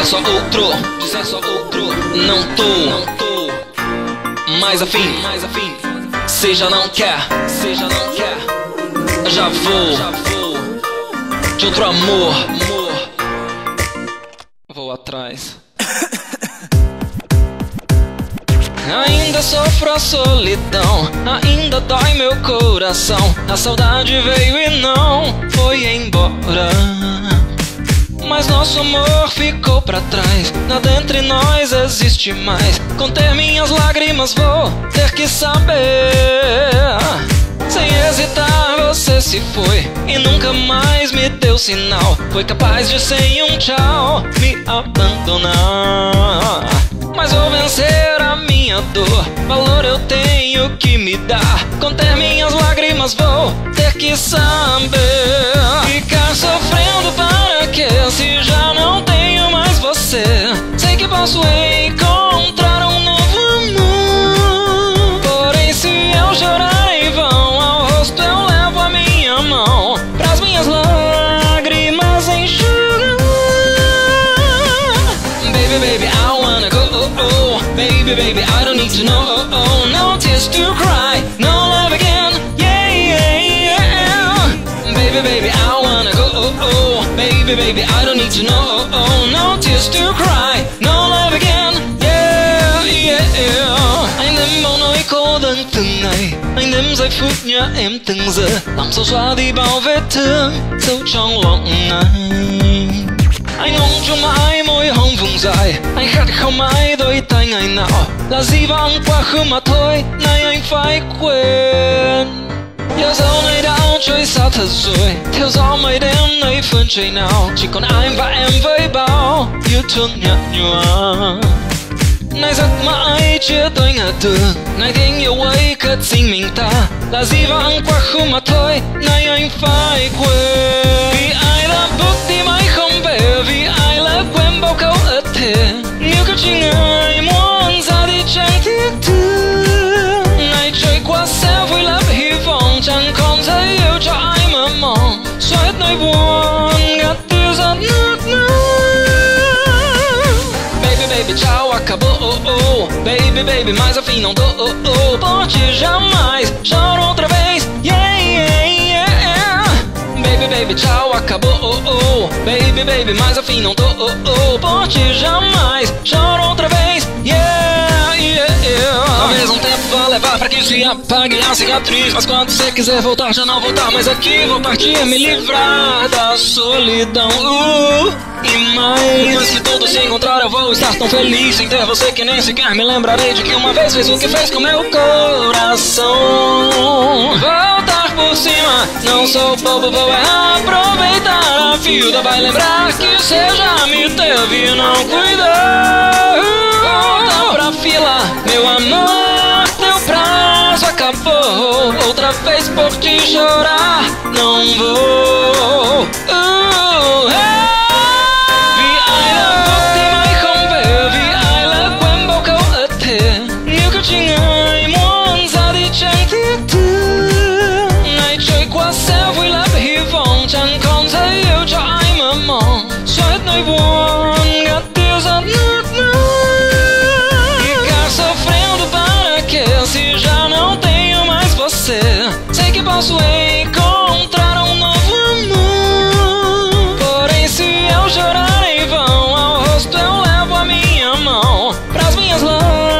dizer só outro, não tô mais afim. Cê já não quer, já vou de outro amor, vou atrás. Ainda sofro a solidão, ainda dói meu coração. A saudade veio e não foi embora, mas nosso amor ficou pra trás. Nada entre nós existe mais. Conter minhas lágrimas vou ter que saber. Sem hesitar você se foi e nunca mais me deu sinal. Foi capaz de sem um tchau me abandonar. Mas vou vencer a minha dor, valor eu tenho que me dar. Conter minhas lágrimas vou ter que saber. Ficar sofrendo para quê, se já não tenho mais você? Sei que posso encontrar um novo amor, porém se eu chorar em vão, ao rosto eu levo a minha mão pras minhas lágrimas enxugar. Baby, baby, I wanna go. Baby, baby, I don't need to know. No tears to cry, no love again. Yeah, yeah, yeah. Baby, baby, I wanna go. Baby, baby, I don't need to know. No tears to cry, no love again. Yeah, yeah. Anh đêm bao nỗi cô đơn từng ngày, anh đêm giây phút nhớ em từng giờ, làm sâu xóa đi bao vết thương sâu trong lòng anh. Anh mong cho mãi môi hồng vùng dài, anh khát khao mãi đôi tay ngày nào. Là gì vắng quá khứ mà thôi, nay anh phải quên. Nhớ dấu này đã trôi xa thật rồi, theo gió mây đêm nơi phương trời nào. Chỉ còn anh và em với bao yêu thương nhạt nhòa. Nay giấc mãi chia đôi ngả tường, nay tình yêu ấy cất riêng mình ta. Là gì vắng quá khứ mà thôi, nay anh phải quên. Vì ai đã bước đi mãi không về, vì ai lỡ quên bao câu ước thề. Nếu có chỉ người muốn ra đi chẳng thiết thương, ngày trôi qua sẽ vui lấp hy vọng, chẳng còn thấy yêu cho ai mơ mộng. Xóa hết nỗi buồn, gạt tiêu giọt nước mắt. Baby, baby, tchau, acabou. Baby, baby, mas afim não tô. Por ti jamais choro outra vez. Yeah, yeah, yeah. Baby, baby, tchau, acabou. Baby, baby, mas afim não tô. Por ti jamais choro outra vez. Yeah, yeah, yeah. Talvez um tempo vá levar pra que se apague a cicatriz, mas quando você quiser voltar, já não voltar mais aqui. Vou partir, me livrar da solidão. E mais, depois que tudo se encontrar, eu vou estar tão feliz em ter você que nem sequer me lembrarei de que uma vez fez o que fez com meu coração. Voltar por cima, não sou bobo, vou aproveitar a vida. Vai lembrar que você já me teve e não cuidou. Volta pra fila, meu amor, teu prazo acabou. Outra vez por te chorar, não vou. Chỉ người muốn ra đi chẳng thiết thương, ngày trôi qua sẽ vui lấp hy vọng, chẳng còn thấy yêu cho ai mơ mộng. Xóa hết nỗi buồn, gạt tiêu giọt nước mắt. Ficar sofrendo para quê, se já não tenho mais você? Sei que posso encontrar um novo amor, porém se eu chorar em vão, ao rosto eu levo a minha mão pras minhas lágrimas.